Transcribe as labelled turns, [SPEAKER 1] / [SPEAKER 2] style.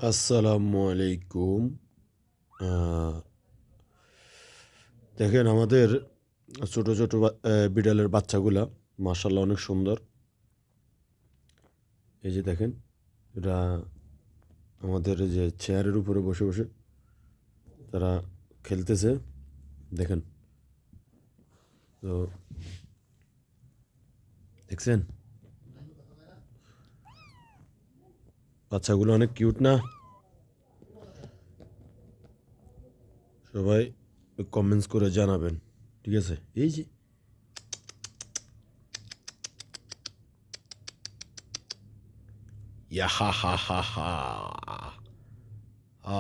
[SPEAKER 1] আসসালামু আলাইকুম। আ দেখেন আমাদের ছোট, ছোট বিড়ালের বাচ্চাগুলা মাশাআল্লাহ অনেক সুন্দর। এই যে দেখেন, এরা আমাদের এই যে চেয়ারের উপরে বসে, বসে তারা খেলতেছে। দেখেন। তো দেখছেন? বাচ্চাগুলো অনেক কিউট না? সবাই কমেন্টস করে জানাবেন। ঠিক আছে? এই যে ইয়াহাহাহাহা! আ